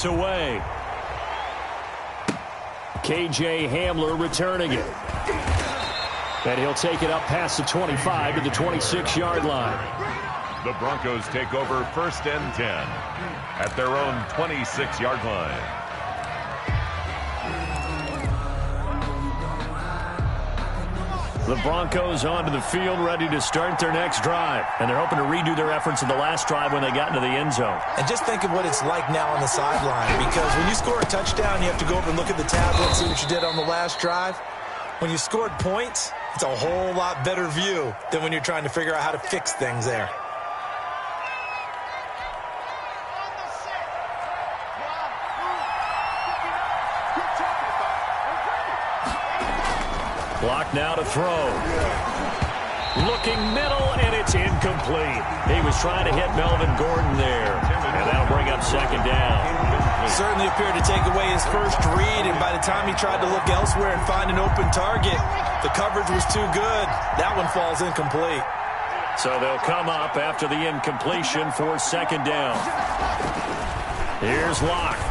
Away. KJ Hamler returning it. And he'll take it up past the 25 to the 26-yard line. The Broncos take over 1st and 10 at their own 26-yard line. The Broncos onto the field, ready to start their next drive. And they're hoping to redo their efforts in the last drive when they got into the end zone. And just think of what it's like now on the sideline. Because when you score a touchdown, you have to go over and look at the tablet and see what you did on the last drive. When you scored points, it's a whole lot better view than when you're trying to figure out how to fix things there. Block now to throw. Looking middle, and it's incomplete. He was trying to hit Melvin Gordon there, and that'll bring up 2nd down. Certainly appeared to take away his first read, and by the time he tried to look elsewhere and find an open target, the coverage was too good. That one falls incomplete. So they'll come up after the incompletion for 2nd down. Here's Locke.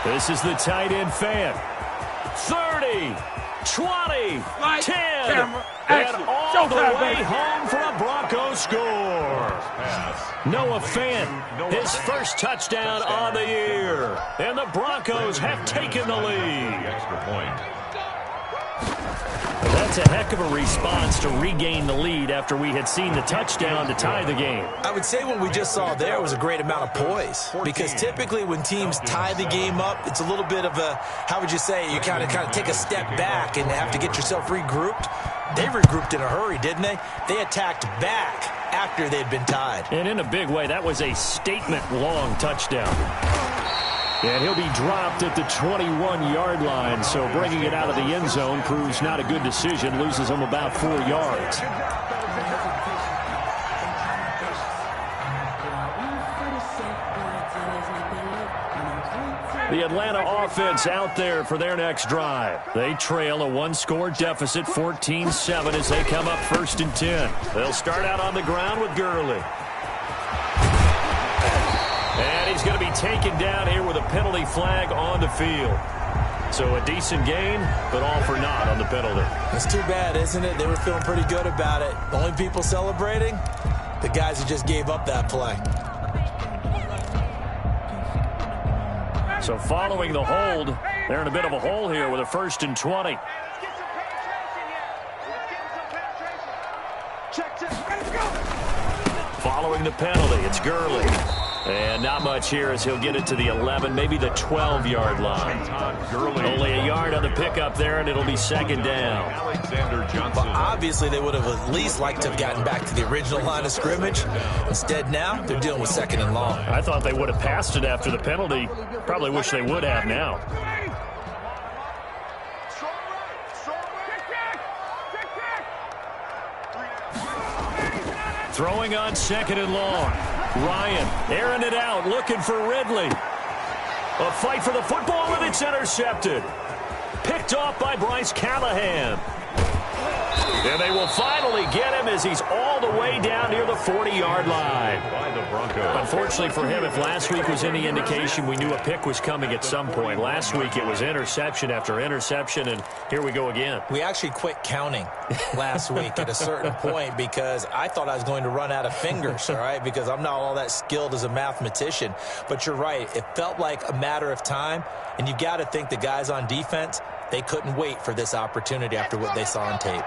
This is the tight end fan. 30. 20, 10, and all the way home for a Broncos score. Noah Fant, his first touchdown on the year. And the Broncos have taken the lead. Extra point. That's a heck of a response to regain the lead after we had seen the touchdown to tie the game. I would say what we just saw there was a great amount of poise. Because typically when teams tie the game up, it's a little bit of a, how would you say, you kind of take a step back and have to get yourself regrouped. They regrouped in a hurry, didn't they? They attacked back after they'd been tied. And in a big way, that was a statement-long touchdown. And he'll be dropped at the 21-yard line, so bringing it out of the end zone proves not a good decision, loses him about 4 yards. The Atlanta offense out there for their next drive. They trail a 1-score deficit, 14-7, as they come up 1st and 10. They'll start out on the ground with Gurley. And he's going to be taken down here with a penalty flag on the field. So a decent gain, but all for naught on the penalty. It's too bad, isn't it? They were feeling pretty good about it. The only people celebrating, the guys who just gave up that play. So following the hold, they're in a bit of a hole here with a 1st and 20. Following the penalty, it's Gurley. And not much here as he'll get it to the 11, maybe the 12-yard line. Only a yard on the pickup there, and it'll be 2nd down. But obviously, they would have at least liked to have gotten back to the original line of scrimmage. Instead, now, they're dealing with 2nd and long. I thought they would have passed it after the penalty. Probably wish they would have now. Throwing on 2nd and long. Ryan airing it out, looking for Ridley. A fight for the football, and it's intercepted. Picked off by Bryce Callahan. And they will finally get him as he's all the way down near the 40-yard line. By the Broncos. Unfortunately for him, if last week was any indication, we knew a pick was coming at some point. Last week it was interception after interception, and here we go again. We actually quit counting last week at a certain point because I thought I was going to run out of fingers, all right, because I'm not all that skilled as a mathematician. But you're right. It felt like a matter of time, and you got to think the guys on defense, they couldn't wait for this opportunity after what they saw on tape.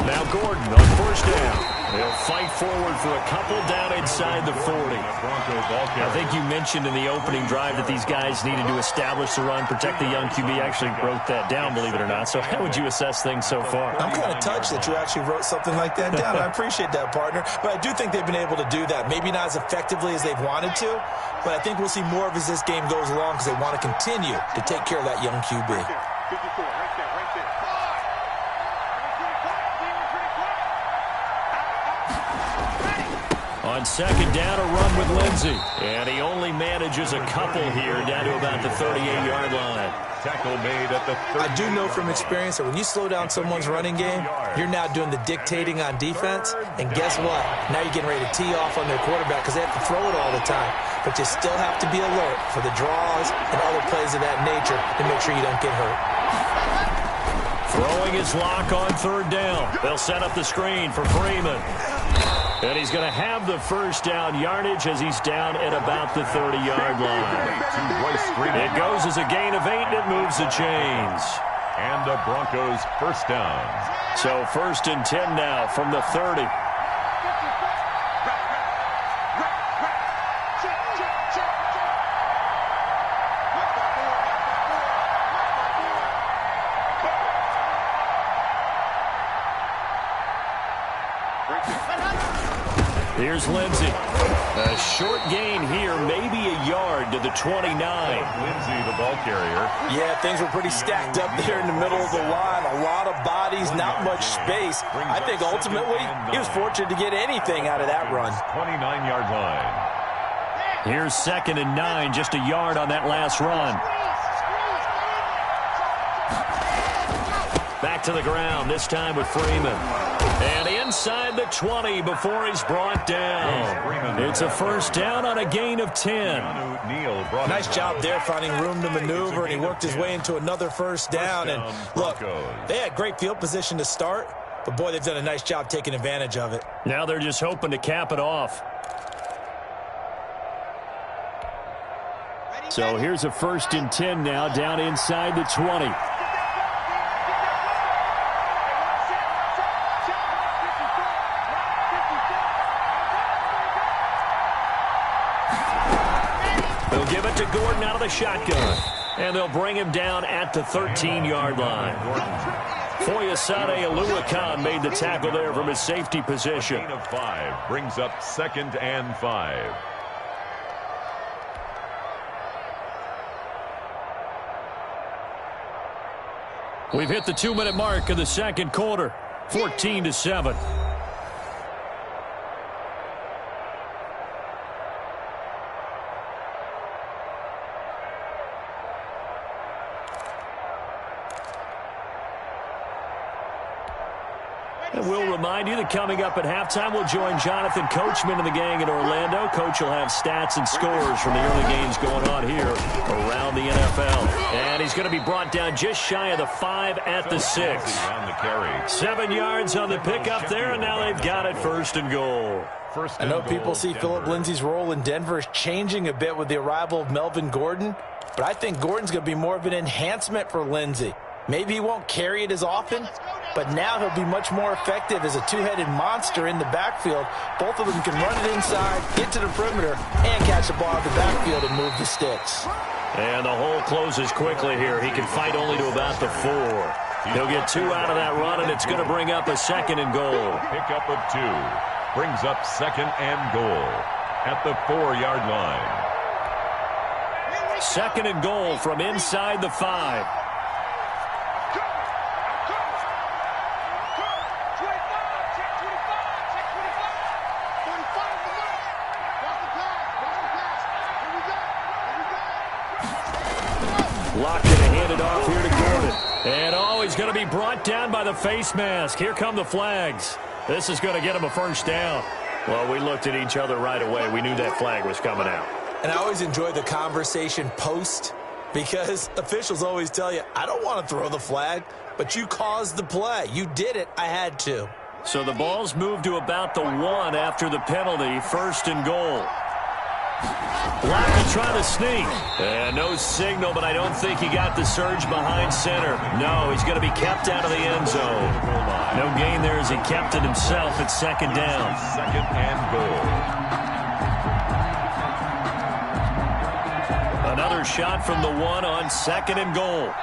Now Gordon on 1st down. They'll fight forward for a couple down inside the 40. I think you mentioned in the opening drive that these guys needed to establish the run, protect the young QB. I actually wrote that down, believe it or not. So how would you assess things so far? I'm kind of touched that you actually wrote something like that down. I appreciate that, partner. But I do think they've been able to do that. Maybe not as effectively as they've wanted to, but I think we'll see more of as this game goes along because they want to continue to take care of that young QB. On second down, a run with Lindsey. And he only manages a couple here down to about the 38-yard line. Tackle made at the 30. I do know from experience that when you slow down someone's running game, you're now doing the dictating on defense. And guess what? Now you're getting ready to tee off on their quarterback because they have to throw it all the time. But you still have to be alert for the draws and other plays of that nature to make sure you don't get hurt. Throwing his lock on third down. They'll set up the screen for Freeman. And he's going to have the first down yardage as he's down at about the 30-yard line. It goes as a gain of 8, and it moves the chains. And the Broncos first down. So 1st and 10 now from the 30. Here's Lindsey. A short gain here, maybe a yard to the 29. Lindsey, the ball carrier. Yeah, things were pretty stacked up there in the middle of the line. A lot of bodies, not much space. I think ultimately he was fortunate to get anything out of that run. 29-yard line. Here's 2nd and 9, just a yard on that last run. Back to the ground, this time with Freeman. And inside the 20 before he's brought down. It's a first down on a gain of 10. Nice job there finding room to maneuver, and he worked his way into another first down. And look, they had great field position to start, but boy, they've done a nice job taking advantage of it. Now they're just hoping to cap it off. So here's a 1st and 10 now down inside the 20. They'll give it to Gordon out of the shotgun. And they'll bring him down at the 13-yard line. Foyesade Oluwakan made the tackle there from his safety position. Gain of 5 brings up 2nd and 5. We've hit the 2-minute mark of the second quarter. 14-7. And we'll remind you that coming up at halftime, we'll join Jonathan Coachman and the gang in Orlando. Coach will have stats and scores from the early games going on here around the NFL. And he's going to be brought down just shy of the 5 at the 6. 7 yards on the pickup there, and now they've got it 1st and goal. I know people see Philip Lindsay's role in Denver is changing a bit with the arrival of Melvin Gordon, but I think Gordon's going to be more of an enhancement for Lindsay. Maybe he won't carry it as often, but now he'll be much more effective as a two-headed monster in the backfield. Both of them can run it inside, get to the perimeter, and catch the ball in the backfield and move the sticks. And the hole closes quickly here. He can fight only to about the 4. He'll get 2 out of that run, and it's going to bring up a 2nd and goal. Pickup of 2 brings up 2nd and goal at the 4-yard line. 2nd and goal from inside the 5. Locked it and handed off here to Gordon. And he's going to be brought down by the face mask. Here come the flags. This is going to get him a first down. Well, we looked at each other right away. We knew that flag was coming out. And I always enjoy the conversation post because officials always tell you, I don't want to throw the flag, but you caused the play. You did it. I had to. So the ball's moved to about the 1 after the penalty. 1st and goal. Lockett trying to sneak. No signal, but I don't think he got the surge behind center. No, he's going to be kept out of the end zone. No gain there as he kept it himself at 2nd down. 2nd and goal. Another shot from the 1 on 2nd and goal.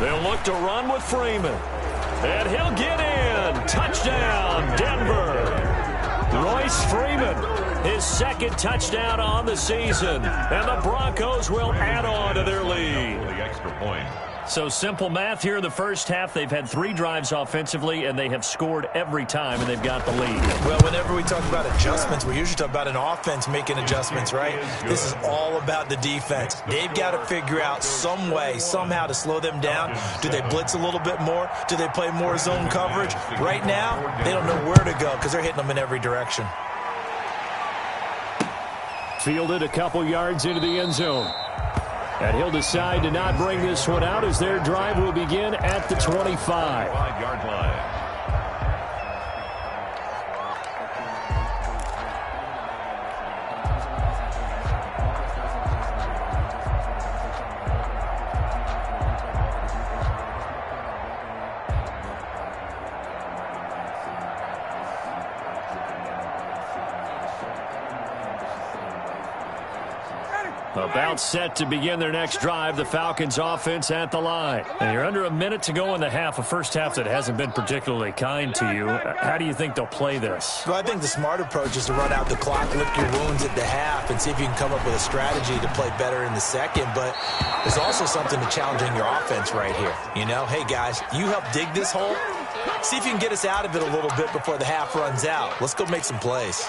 They'll look to run with Freeman. And he'll get in. Touchdown, Denver. Royce Freeman, his second touchdown on the season. And the Broncos will add on to their lead. The extra point. So simple math here in the first half. They've had 3 drives offensively, and they have scored every time, and they've got the lead. Well, whenever we talk about adjustments, we usually talk about an offense making adjustments, right? This is all about the defense. They've got to figure out some way, somehow to slow them down. Do they blitz a little bit more? Do they play more zone coverage? Right now, they don't know where to go because they're hitting them in every direction. Fielded a couple yards into the end zone. And he'll decide to not bring this one out as their drive will begin at the 25. 5-yard line. About set to begin their next drive, the Falcons offense at the line. And you're under a minute to go in the half, a first half that hasn't been particularly kind to you. How do you think they'll play this? Well, I think the smart approach is to run out the clock, lick your wounds at the half, and see if you can come up with a strategy to play better in the second. But there's also something to challenging your offense right here. You know, hey, guys, you help dig this hole. See if you can get us out of it a little bit before the half runs out. Let's go make some plays.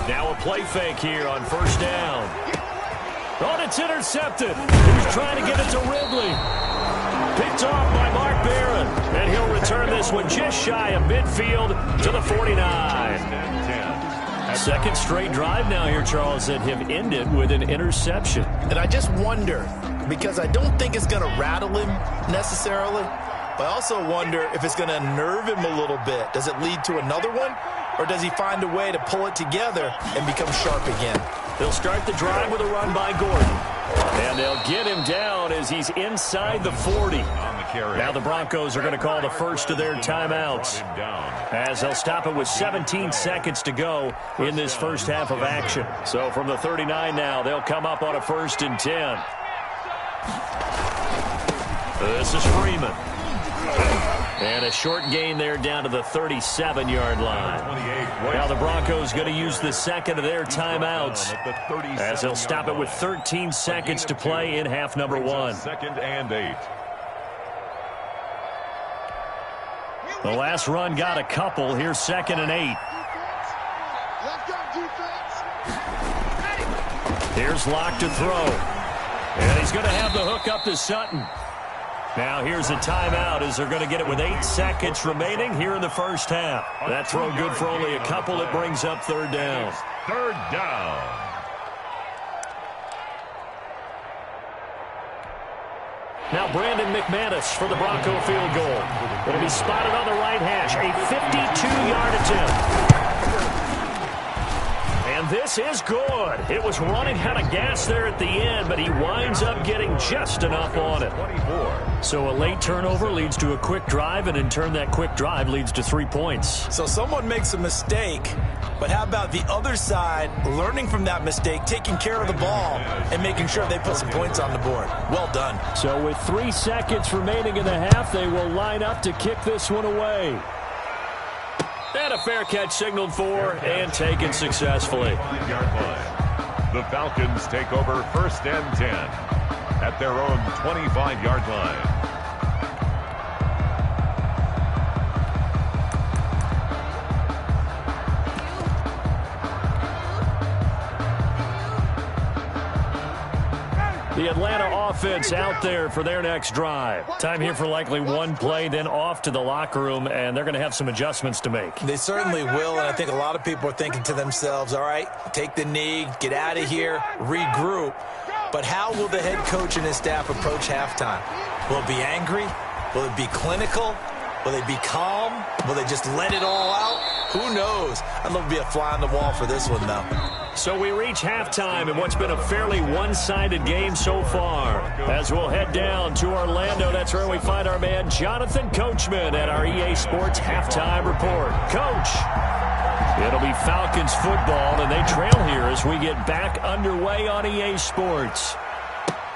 Now a play fake here on first down. Oh, it's intercepted. He's trying to get it to Ridley. Picked off by Mark Barron. And he'll return this one just shy of midfield to the 49. Second straight drive now here, Charles, that have ended with an interception. And I just wonder, because I don't think it's going to rattle him necessarily, but I also wonder if it's going to unnerve him a little bit. Does it lead to another one? Or does he find a way to pull it together and become sharp again? They'll start the drive with a run by Gordon. And they'll get him down as he's inside the 40. Now the Broncos are going to call the first of their timeouts, as they'll stop it with 17 seconds to go in this first half of action. So from the 39 now, they'll come up on a 1st and 10. This is Freeman. And a short gain there down to the 37-yard line. Now the Broncos going to use the second of their timeouts, as they'll stop it with 13 seconds to play in half number 1. 2nd and 8. The last run got a couple. Here's 2nd and 8. Here's Locke to throw. And he's going to have the hook up to Sutton. Now here's a timeout as they're going to get it with 8 seconds remaining here in the first half. That throw good for only a couple. It brings up 3rd down. 3rd down. Now Brandon McManus for the Bronco field goal. It'll be spotted on the right hash. A 52-yard attempt. And this is good. It was running out of gas there at the end, but he winds up getting just enough on it. 24. So a late turnover leads to a quick drive, and in turn that quick drive leads to 3 points. So someone makes a mistake, but how about the other side learning from that mistake, taking care of the ball, and making sure they put some points on the board? Well done. So with 3 seconds remaining in the half, they will line up to kick this one away. And a fair catch signaled for and taken successfully. 5-yard line. The Falcons take over 1st and 10 at their own 25-yard line. The Atlanta offense out there for their next drive. Time here for likely one play, then off to the locker room, and they're going to have some adjustments to make. They certainly will, and I think a lot of people are thinking to themselves, all right, take the knee, get out of here, regroup. But how will the head coach and his staff approach halftime? Will it be angry? Will it be clinical? Will they be calm? Will they just let it all out? Who knows? I'd love to be a fly on the wall for this one, though. So we reach halftime in what's been a fairly one-sided game so far. As we'll head down to Orlando, that's where we find our man Jonathan Coachman at our EA Sports Halftime Report. Coach. It'll be Falcons football, and they trail here as we get back underway on EA Sports.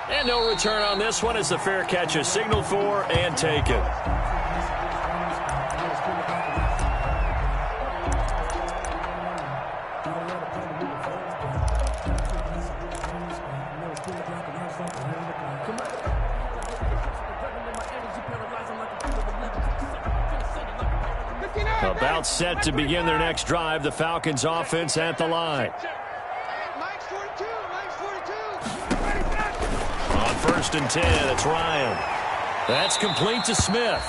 And no return on this one as the fair catch is signaled for and taken. About set to begin their next drive, the Falcons offense at the line. On 1st and 10, it's Ryan. That's complete to Smith.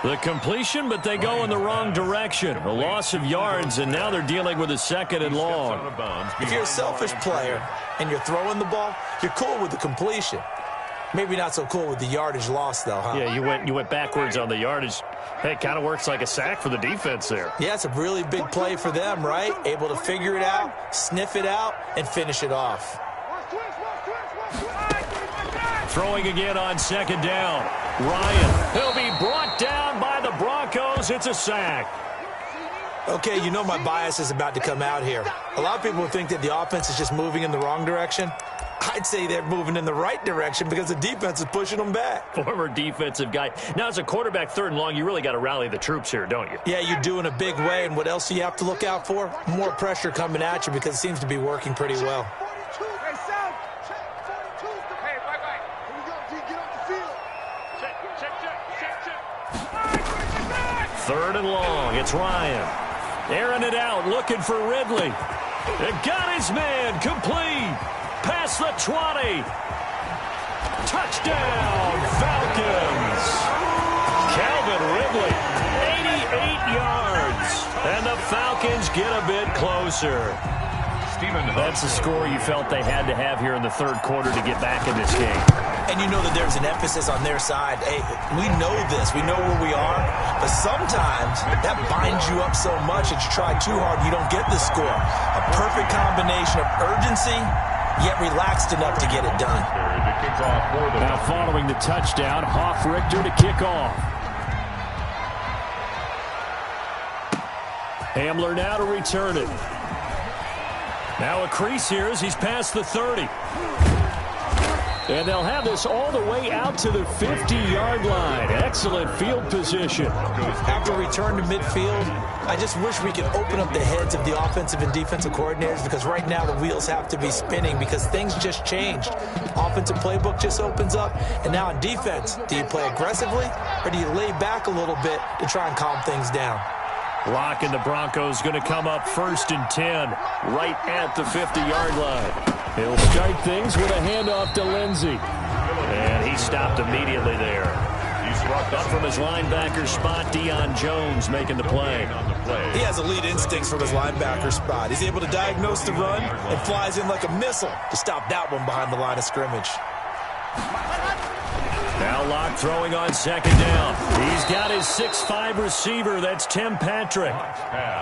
The completion, but they go in the wrong direction. A loss of yards, and now they're dealing with a 2nd and long. If you're a selfish player and you're throwing the ball, you're cool with the completion. Maybe not so cool with the yardage loss, though, huh? Yeah, you went backwards on the yardage. Hey, it kind of works like a sack for the defense there. Yeah, it's a really big play for them, right? Able to figure it out, sniff it out, and finish it off. Throwing again on 2nd down. Ryan, he'll be brought down by the Broncos. It's a sack. Okay, you know my bias is about to come out here. A lot of people think that the offense is just moving in the wrong direction. I'd say they're moving in the right direction because the defense is pushing them back. Former defensive guy. Now, as a quarterback 3rd and long, you really got to rally the troops here, don't you? Yeah, you do in a big way. And what else do you have to look out for? More pressure coming at you because it seems to be working pretty well. Third and long. It's Ryan. Airing it out, looking for Ridley. It got his man. Complete. Past the 20. Touchdown, Falcons. Calvin Ridley, 88 yards. And the Falcons get a bit closer. That's the score you felt they had to have here in the 3rd quarter to get back in this game. And you know that there's an emphasis on their side. Hey, we know this. We know where we are. But sometimes that binds you up so much that you try too hard, you don't get the score. A perfect combination of urgency, yet relaxed enough to get it done. Now following the touchdown, Richter to kick off. Hamler now to return it. Now a crease here as he's past the 30. And they'll have this all the way out to the 50-yard line. Excellent field position. After return to midfield, I just wish we could open up the heads of the offensive and defensive coordinators because right now the wheels have to be spinning because things just changed. Offensive playbook just opens up. And now on defense, do you play aggressively or do you lay back a little bit to try and calm things down? Lock and the Broncos going to come up 1st and 10 right at the 50-yard line. He'll start things with a handoff to Lindsey. And he stopped immediately there. Up from his linebacker spot, Deion Jones making the play. He has elite instincts from his linebacker spot. He's able to diagnose the run and flies in like a missile to stop that one behind the line of scrimmage. Now Locke throwing on 2nd down. He's got his 6'5 receiver. That's Tim Patrick.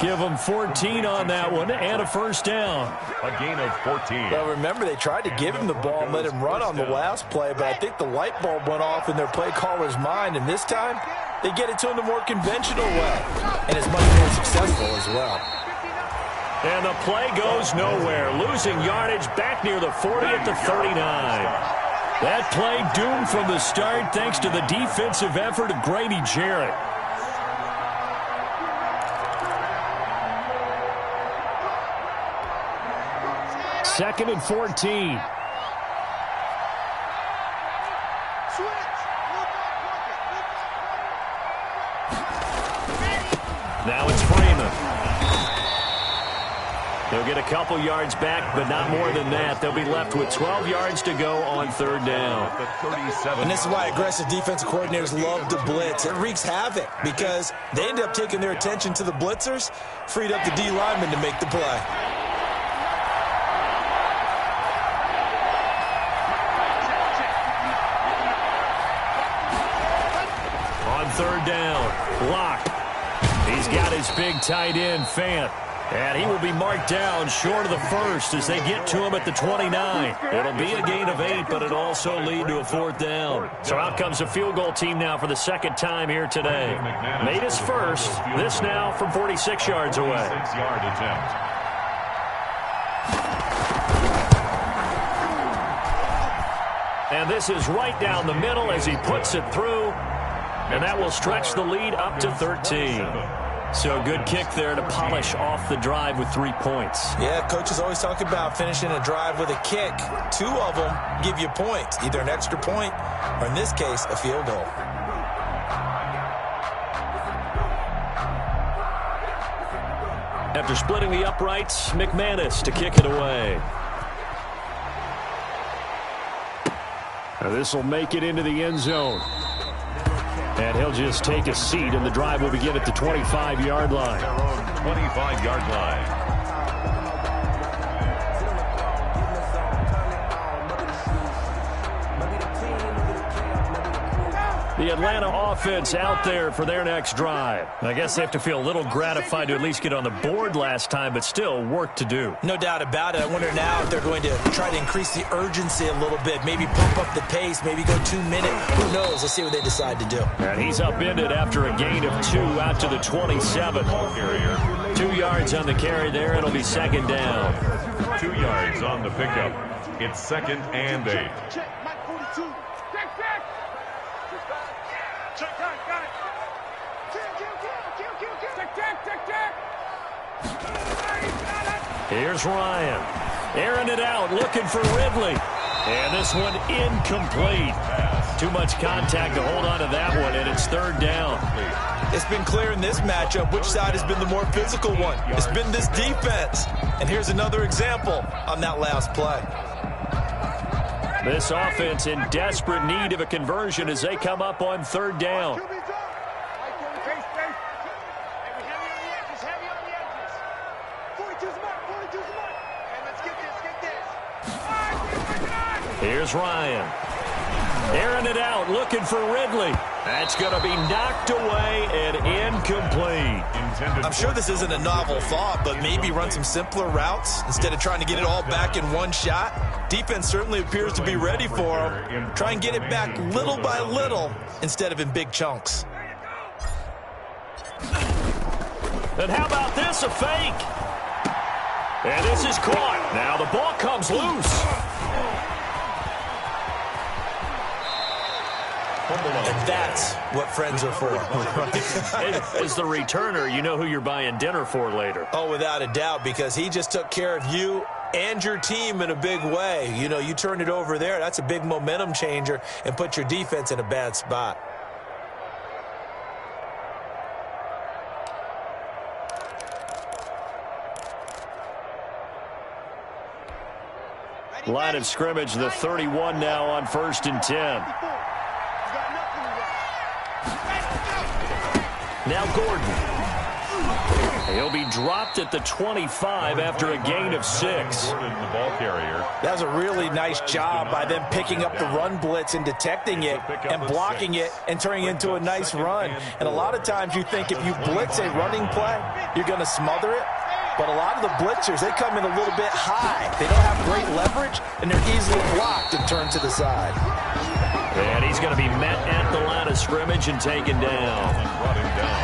Give him 14 on that one and a 1st down. A gain of 14. Well, remember, they tried to give him the ball and let him run on the last play, but I think the light bulb went off in their play caller's mind, and this time they get it to him the more conventional way, and it's much more successful as well. And the play goes nowhere. Losing yardage back near the 40 at the 39. That play doomed from the start thanks to the defensive effort of Grady Jarrett. Second and 14. Now it's Freeman. They'll get a couple yards back, but not more than that. They'll be left with 12 yards to go on 3rd down. And this is why aggressive defensive coordinators love to blitz. It wreaks havoc because they end up taking their attention to the blitzers, freed up the D lineman to make the play. On 3rd down, Locke. He's got his big tight end, Fant. And he will be marked down short of the first as they get to him at the 29. It'll be a gain of 8, but it'll also lead to a 4th down. So out comes a field goal team now for the second time here today. Made his first. This now from 46 yards away. 46-yard attempt. And this is right down the middle as he puts it through. And that will stretch the lead up to 13. So good kick there to polish off the drive with 3 points. Yeah, coaches always talk about finishing a drive with a kick. 2 of them give you points, either an extra point or, in this case, a field goal. After splitting the uprights, McManus to kick it away. Now this will make it into the end zone. And he'll just take a seat, and the drive will begin at the 25-yard line. 25-yard line. The Atlanta offense out there for their next drive. I guess they have to feel a little gratified to at least get on the board last time, but still work to do. No doubt about it. I wonder now if they're going to try to increase the urgency a little bit, maybe pump up the pace, maybe go 2 minute. Who knows? Let's see what they decide to do. And he's upended after a gain of 2 out to the 27. 2 yards on the carry there. It'll be 2nd down. 2 yards on the pickup. It's 2nd and 8. Here's Ryan. Airing it out, looking for Ridley. And this one incomplete. Too much contact to hold on to that one, and it's 3rd down. It's been clear in this matchup which side has been the more physical one. It's been this defense. And here's another example on that last play. This offense in desperate need of a conversion as they come up on 3rd down. Here's Ryan. Airing it out, looking for Ridley. That's going to be knocked away and incomplete. I'm sure this isn't a novel thought, but maybe run some simpler routes instead of trying to get it all back in one shot. Defense certainly appears to be ready for him. Try and get it back little by little instead of in big chunks. And how about this, a fake? And this is caught. Now the ball comes loose. And that's what friends are for. Right. As the returner, you know who you're buying dinner for later. Oh, without a doubt, because he just took care of you and your team in a big way. You know, you turn it over there, that's a big momentum changer and put your defense in a bad spot. Line of scrimmage, the 31 now on 1st and 10. Now Gordon. He'll be dropped at the 25 after a gain of 6. Gordon, the ball carrier. That was a really nice job by them picking up the run blitz and detecting it and blocking it and turning it into a nice run. And a lot of times you think if you blitz a running play, you're going to smother it. But a lot of the blitzers, they come in a little bit high. They don't have great leverage, and they're easily blocked and turned to the side. And he's going to be met at the line of scrimmage and taken down.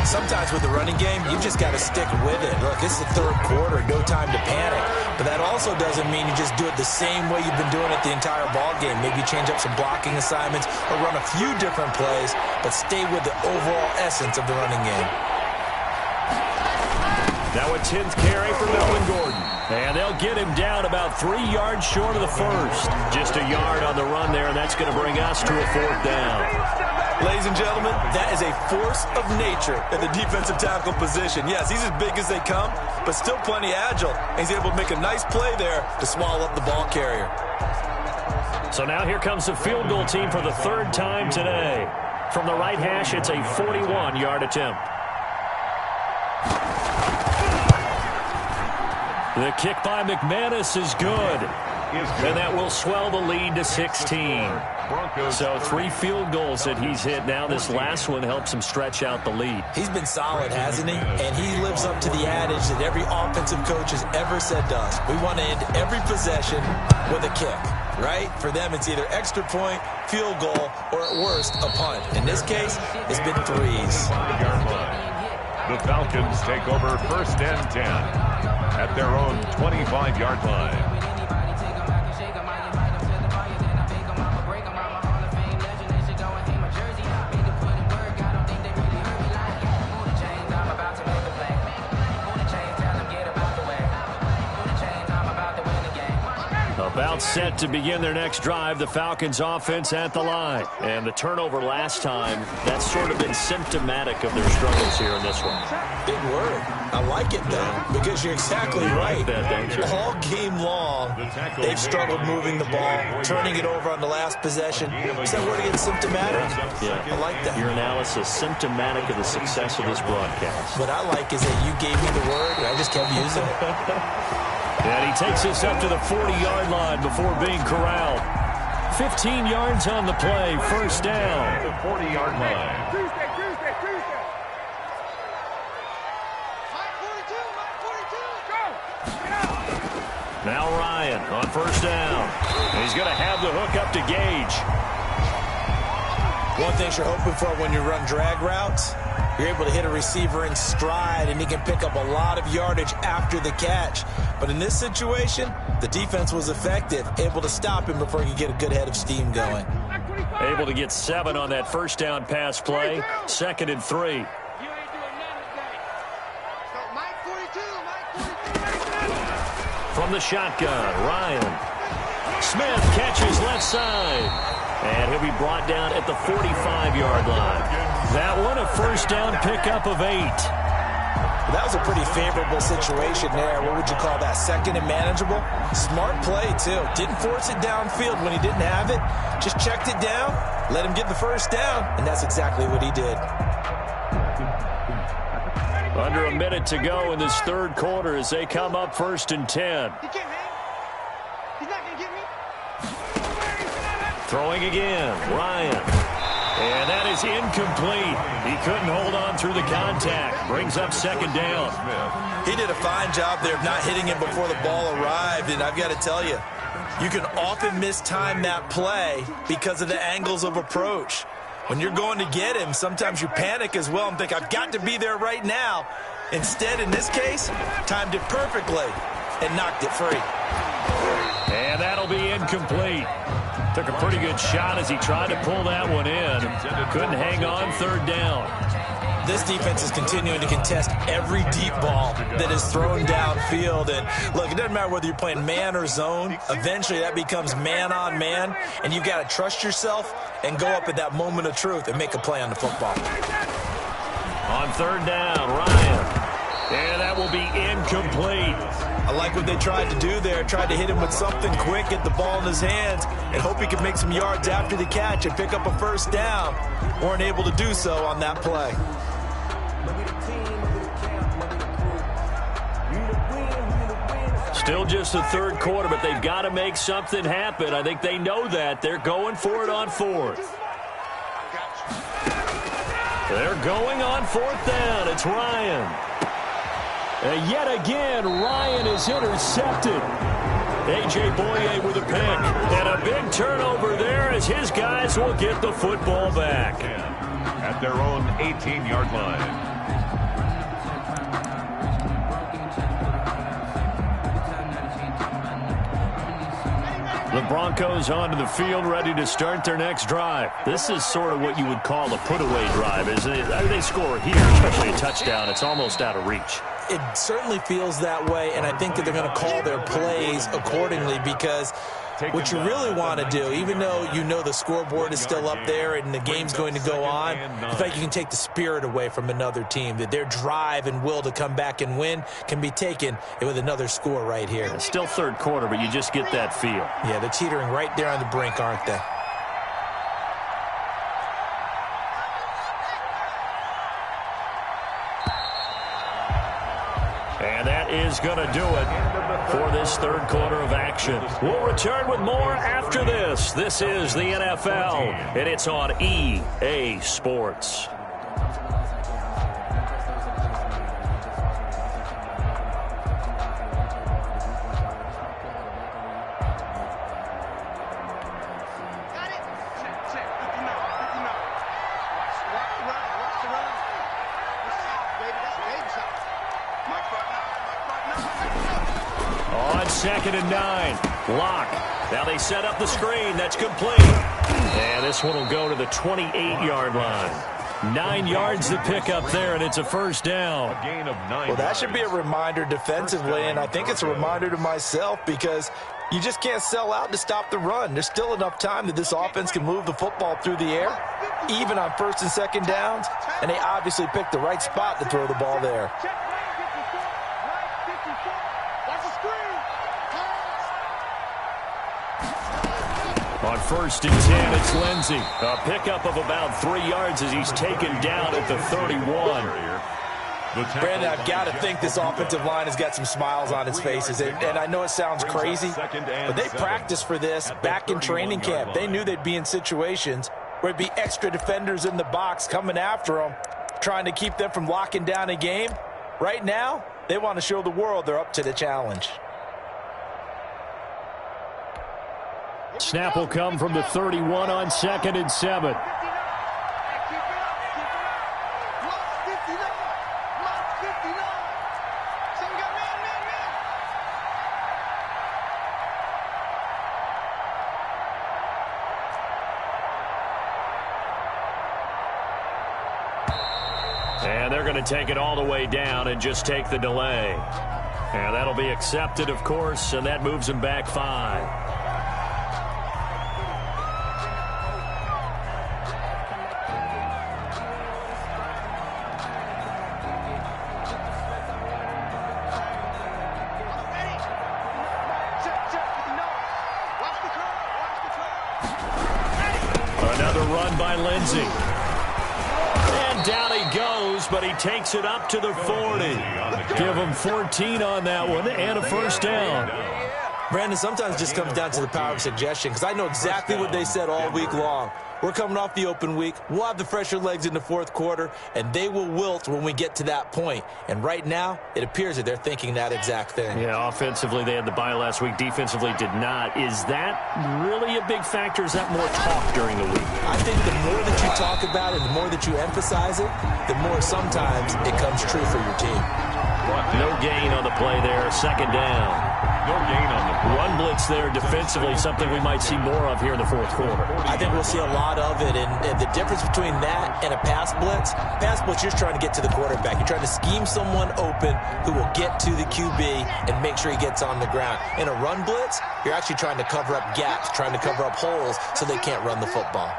Sometimes with the running game, you just got to stick with it. Look, this is the 3rd quarter, no time to panic. But that also doesn't mean you just do it the same way you've been doing it the entire ball game. Maybe change up some blocking assignments or run a few different plays, but stay with the overall essence of the running game. Now a 10th carry for Melvin Gordon. And they'll get him down about 3 yards short of the first. Just a yard on the run there, and that's going to bring us to a 4th down. Ladies and gentlemen, that is a force of nature in the defensive tackle position. Yes, he's as big as they come, but still plenty agile. And he's able to make a nice play there to swallow up the ball carrier. So now here comes the field goal team for the 3rd time today. From the right hash, it's a 41-yard attempt. The kick by McManus is good. And that will swell the lead to 16. So 3 field goals that he's hit now. This last one helps him stretch out the lead. He's been solid, hasn't he? And he lives up to the adage that every offensive coach has ever said to us. We want to end every possession with a kick, right? For them, it's either extra point, field goal, or at worst, a punt. In this case, it's been 3s. The Falcons take over 1st and 10 at their own 25-yard line. About set to begin their next drive, the Falcons offense at the line. And the turnover last time, that's sort of been symptomatic of their struggles here in this one. Big word. I like it, though, because you're exactly right. Like that, don't you? All game long, they've struggled moving the ball, turning it over on the last possession. Is that word again, symptomatic? Yeah. I like that. Your analysis, symptomatic of the success of this broadcast. What I like is that you gave me the word, and I just kept using it. And he takes us up to the 40-yard line before being corralled. 15 yards on the play, 1st down. The 40-yard line. Now Ryan on 1st down. And he's going to have the hook up to Gage. One thing you're hoping for when you run drag routes, you're able to hit a receiver in stride, and he can pick up a lot of yardage after the catch. But in this situation, the defense was effective, able to stop him before he could get a good head of steam going. Able to get 7 on that 1st down pass play. 2nd and 3. From the shotgun, Ryan. Smith catches left side. And he'll be brought down at the 45-yard line. That one, a 1st down pickup of 8. That was a pretty favorable situation there. What would you call that? 2nd and manageable? Smart play, too. Didn't force it downfield when he didn't have it. Just checked it down, let him get the 1st down, and that's exactly what he did. Under a minute to go in this 3rd quarter as they come up 1st and 10. Throwing again, Ryan. And that is incomplete. He couldn't hold on through the contact. Brings up 2nd down. He did a fine job there of not hitting him before the ball arrived, and I've got to tell you, you can often mistime that play because of the angles of approach. When you're going to get him, sometimes you panic as well and think, I've got to be there right now. Instead, in this case, timed it perfectly and knocked it free. And that'll be incomplete. Took a pretty good shot as he tried to pull that one in. Couldn't hang on 3rd down. This defense is continuing to contest every deep ball that is thrown downfield. And look, it doesn't matter whether you're playing man or zone. Eventually that becomes man on man. And you've got to trust yourself and go up at that moment of truth and make a play on the football. On 3rd down, Ryan. And that will be incomplete. I like what they tried to do there. Tried to hit him with something quick, get the ball in his hands, and hope he could make some yards after the catch and pick up a 1st down. Weren't able to do so on that play. Still just the 3rd quarter, but they've got to make something happen. I think they know that. They're going for it on 4th. They're going on 4th down. It's Ryan. And yet again, Ryan is intercepted. A.J. Boye with a pick. And a big turnover there as his guys will get the football back. At their own 18-yard line. The Broncos onto the field, ready to start their next drive. This is sort of what you would call a put-away drive, isn't it? I mean, they score here, especially a touchdown. It's almost out of reach. It certainly feels that way, and I think that they're going to call their plays accordingly because what you really want to do, even though you know the scoreboard is still up there and the game's going to go on, the fact you can take the spirit away from another team, that their drive and will to come back and win can be taken with another score right here. It's still 3rd quarter, but you just get that feel. Yeah, they're teetering right there on the brink, aren't they? And that is going to do it for this third quarter of action. We'll return with more after this. This is the NFL, and it's on EA Sports. Second and 9. Lock. Now they set up the screen. That's complete. And this one will go to the 28-yard line. 9 yards to pick up there, and it's a first down. A gain of 9 Well, that should be a reminder defensively, and I think it's a reminder to myself because you just can't sell out to stop the run. There's still enough time that this offense can move the football through the air, even on first and second downs, and they obviously picked the right spot to throw the ball there. On first and 10, it's Lindsey. A pickup of about 3 yards as he's taken down at the 31. Brandon, I've got to think this offensive line has got some smiles on its faces. And I know it sounds crazy, but they practiced for this back in training camp. They knew they'd be in situations where it'd be extra defenders in the box coming after them, trying to keep them from locking down a game. Right now, they want to show the world they're up to the challenge. Snap will come from the 31 on second and 7. And they're going to take it all the way down and just take the delay. And that'll be accepted, of course, and that moves them back 5. Another run by Lindsey. And down he goes, but he takes it up to the 40. Give him 14 on that one and a first down. Brandon, sometimes it just comes down to the power of suggestion because I know exactly what they said all week long. We're coming off the open week. We'll have the fresher legs in the fourth quarter, and they will wilt when we get to that point. And right now, it appears that they're thinking that exact thing. Yeah, offensively, they had the bye last week. Defensively, did not. Is that really a big factor? Is that more talk during the week? I think the more that you talk about it, the more that you emphasize it, the more sometimes it comes true for your team. No gain on the play there. Second down. No gain on the run blitz there defensively, something we might see more of here in the fourth quarter. I think we'll see a lot of it, and the difference between that and a pass blitz, you're just trying to get to the quarterback. You're trying to scheme someone open who will get to the QB and make sure he gets on the ground. In a run blitz, you're actually trying to cover up gaps, trying to cover up holes so they can't run the football.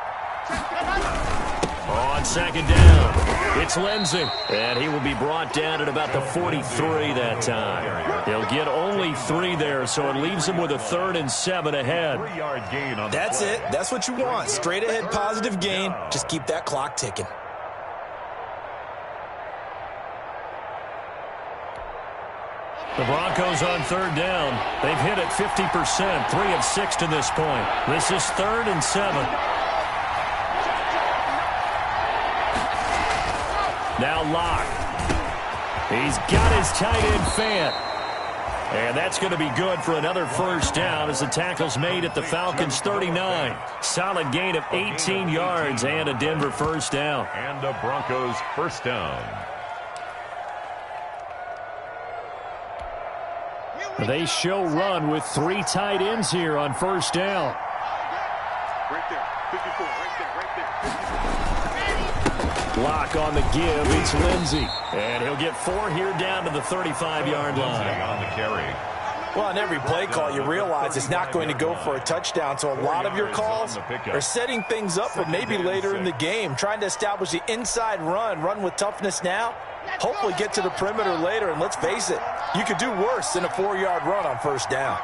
On second down, it's Lindsey, and he will be brought down at about the 43 that time. He'll get only 3 there, so it leaves him with a 3rd and 7 ahead. 3-yard gain on That's it. That's what you want. Straight ahead positive gain. Just keep that clock ticking. The Broncos on third down. They've hit it 50%, 3 of 6 to this point. This is 3rd and 7. Now Locke. He's got his tight end Fant. And that's going to be good for another first down as the tackle's made at the Falcons' 39. Solid gain of 18 yards and a Denver first down. And the Broncos first down. They show run with 3 tight ends here on first down. Right there, 54, right there. Lock on the give. It's Lindsey. And he'll get 4 here down to the 35-yard line. On the carry. Well, on every play call, you realize it's not going to go for a touchdown. So a lot of your calls are setting things up for maybe later in the game, trying to establish the inside run with toughness now, hopefully get to the perimeter later. And let's face it, you could do worse than a 4-yard run on first down.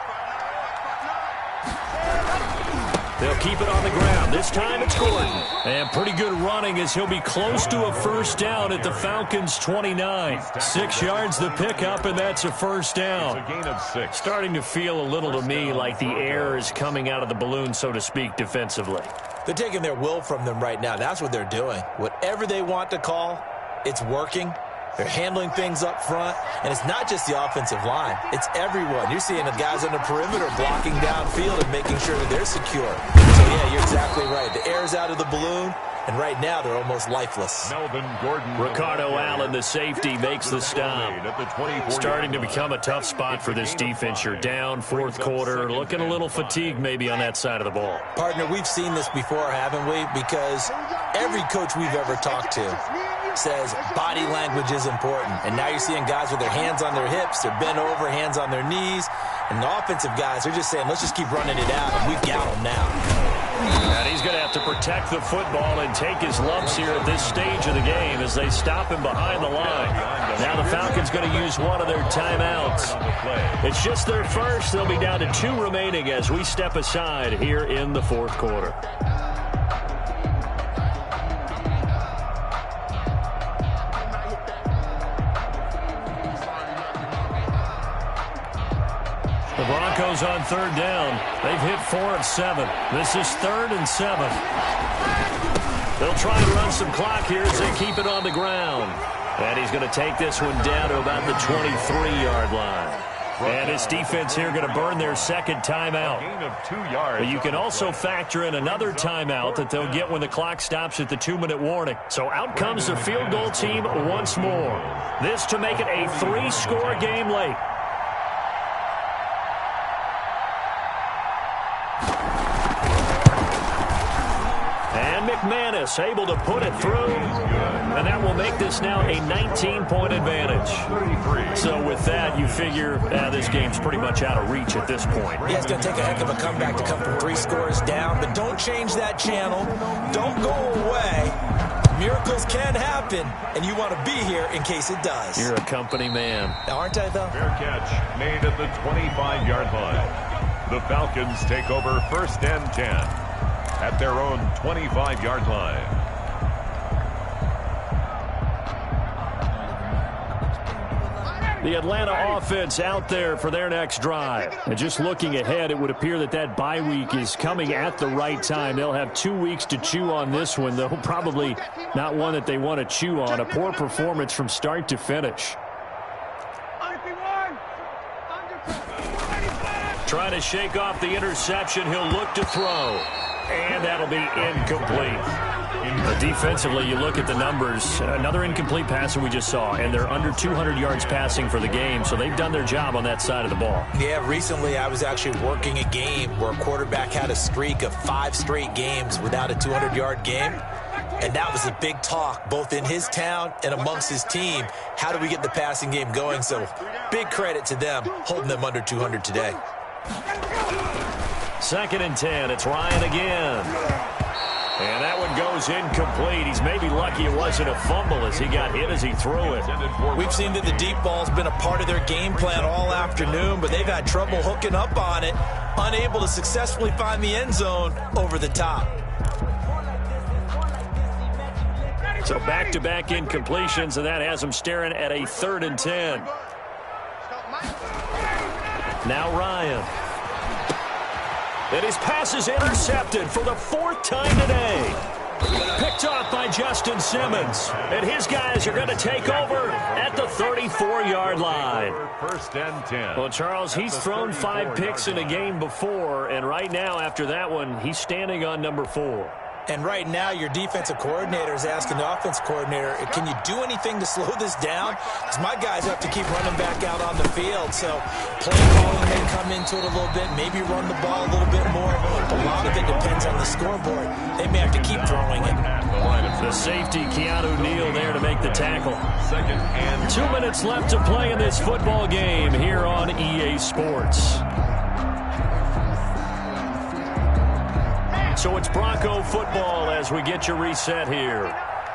They'll keep it on the ground. This time it's Gordon. And pretty good running as he'll be close to a first down at the Falcons' 29. 6 yards the pickup, and that's a first down. It's a gain of 6. Starting to feel a little to me like the air is coming out of the balloon, so to speak, defensively. They're taking their will from them right now. That's what they're doing. Whatever they want to call, it's working. They're handling things up front, and it's not just the offensive line. It's everyone. You're seeing the guys on the perimeter blocking downfield and making sure that they're secure. So, yeah, you're exactly right. The air's out of the balloon, and right now they're almost lifeless. Melvin Gordon. Ricardo Allen, the safety, makes the stop. Starting to become a tough spot for this defense. You're down, fourth quarter, looking a little fatigued maybe on that side of the ball. Partner, we've seen this before, haven't we? Because every coach we've ever talked to says body language is important. And now you're seeing guys with their hands on their hips, they're bent over, hands on their knees. And the offensive guys, they're just saying, let's just keep running it out, and we've got them now. And he's going to have to protect the football and take his lumps here at this stage of the game as they stop him behind the line. Now the Falcons going to use one of their timeouts. It's just their first. They'll be down to 2 remaining as we step aside here in the fourth quarter. The Broncos on third down. They've hit 4 of 7. This is 3rd and 7. They'll try and run some clock here as they keep it on the ground. And he's going to take this one down to about the 23-yard line. And his defense here going to burn their second timeout. Gain of 2 yards. But you can also factor in another timeout that they'll get when the clock stops at the 2-minute warning. So out comes the field goal team once more. This to make it a 3-score game late. McManus able to put it through, and that will make this now a 19-point advantage. So with that, you figure this game's pretty much out of reach at this point. Yeah, it's going to take a heck of a comeback to come from 3 scores down, but don't change that channel. Don't go away. Miracles can happen, and you want to be here in case it does. You're a company man. Aren't I, though? Fair catch made at the 25-yard line. The Falcons take over 1st and 10. At their own 25-yard line. The Atlanta offense out there for their next drive. And just looking ahead, it would appear that that bye week is coming at the right time. They'll have 2 weeks to chew on this one, though probably not one that they want to chew on. A poor performance from start to finish. Trying to shake off the interception. He'll look to throw. And that'll be incomplete. Defensively, you look at the numbers. Another incomplete pass that we just saw, and they're under 200 yards passing for the game, so they've done their job on that side of the ball. Yeah, recently I was actually working a game where a quarterback had a streak of 5 straight games without a 200-yard game, and that was a big talk, both in his town and amongst his team. How do we get the passing game going? So big credit to them, holding them under 200 today. 2nd and 10. It's Ryan again. And that one goes incomplete. He's maybe lucky it wasn't a fumble as he got hit as he threw it. We've seen that the deep ball's been a part of their game plan all afternoon, but they've had trouble hooking up on it, unable to successfully find the end zone over the top. So back-to-back incompletions, and that has them staring at a 3rd and 10. Now Ryan. And his pass is intercepted for the 4th time today. Picked off by Justin Simmons. And his guys are going to take over at the 34-yard line. 1st and 10. Well, Charles, he's thrown 5 picks in a game before, and right now, after that one, he's standing on number 4. And right now, your defensive coordinator is asking the offensive coordinator, can you do anything to slow this down? Because my guys have to keep running back out on the field. So play calling may come into it a little bit, maybe run the ball a little bit more. A lot of it depends on the scoreboard. They may have to keep throwing it. The safety, Keanu Neal, there to make the tackle. 2nd and 2 minutes left to play in this football game here on EA Sports. So it's Bronco football as we get you reset here.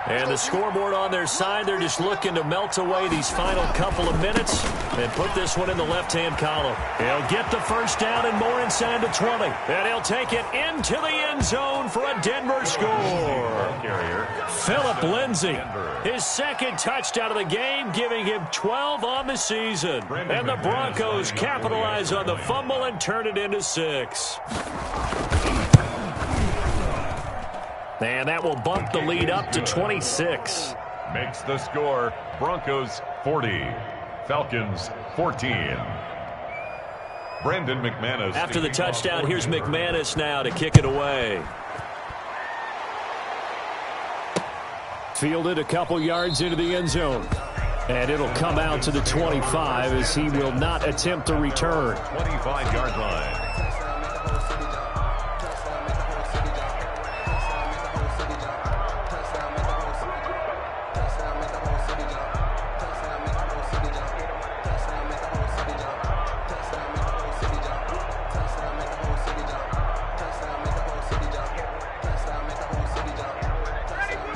And the scoreboard on their side, they're just looking to melt away these final couple of minutes and put this one in the left-hand column. He'll get the first down and more inside the 20. And he'll take it into the zone for a Denver score. Phillip Lindsay, his second touchdown of the game, giving him 12 on the season. And the Broncos capitalize on the fumble and turn it into 6. And that will bump the lead up to 26. Makes the score Broncos 40, Falcons 14. Brandon McManus. After the touchdown, here's McManus now to kick it away. Fielded a couple yards into the end zone. And it'll come out to the 25 as he will not attempt to return. 25-yard line.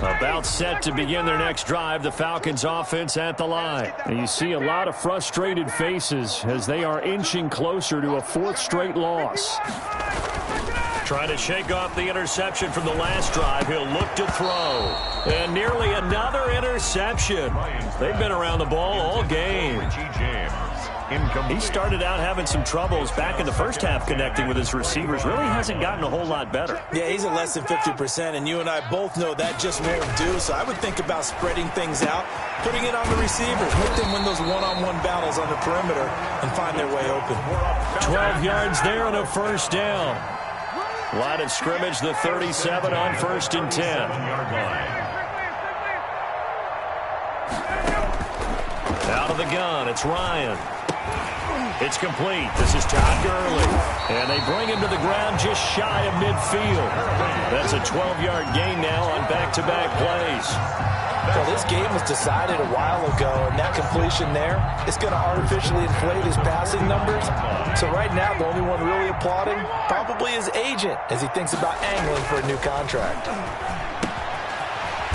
About set to begin their next drive, the Falcons offense at the line. And you see a lot of frustrated faces as they are inching closer to a 4th straight loss. Trying to shake off the interception from the last drive. He'll look to throw. And nearly another interception. They've been around the ball all game. He started out having some troubles back in the first half connecting with his receivers. Really hasn't gotten a whole lot better. Yeah, he's at less than 50%, and you and I both know that just won't do. So I would think about spreading things out, putting it on the receivers, make them win those one-on-one battles on the perimeter and find their way open. 12 yards there on a first down. Line of scrimmage, the 37 on 1st and 10. Out of the gun, it's Ryan. It's complete. This is Todd Gurley. And they bring him to the ground just shy of midfield. That's a 12-yard gain now on back-to-back plays. Well, this game was decided a while ago, and that completion there is going to artificially inflate his passing numbers. So right now, the only one really applauding probably his agent as he thinks about angling for a new contract.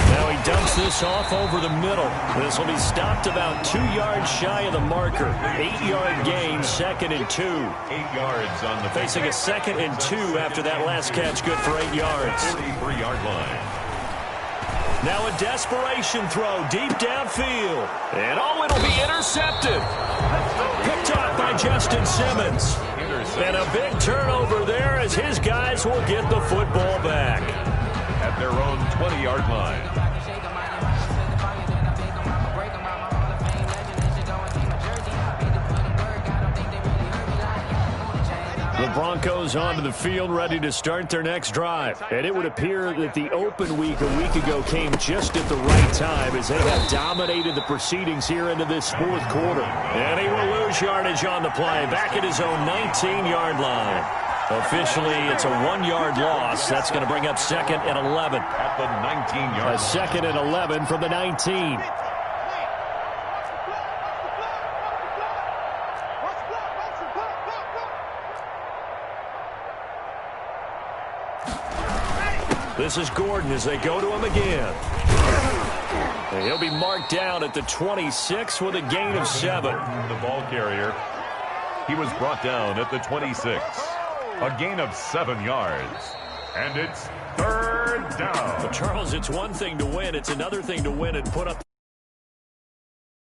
Now he dumps this off over the middle. This will be stopped about 2 yards shy of the marker. 8-yard gain, 2nd and 2. 8 yards on the facing a 2nd and 2 after that last catch, good for 8 yards. 43-yard line. Now a desperation throw deep downfield. And it'll be intercepted. Picked off by Justin Simmons. And a big turnover there as his guys will get the football back. At their own 20-yard line. The Broncos onto the field, ready to start their next drive. And it would appear that the open week a week ago came just at the right time as they have dominated the proceedings here into this 4th quarter. And he will lose yardage on the play, back at his own 19-yard line. Officially, it's a 1-yard loss. That's going to bring up 2nd and 11. At the 19-yard line. A 2nd and 11 from the 19. This is Gordon as they go to him again. And he'll be marked down at the 26 with a gain of 7. The ball carrier. He was brought down at the 26. A gain of 7 yards. And it's 3rd down. But Charles, it's one thing to win. It's another thing to win and put up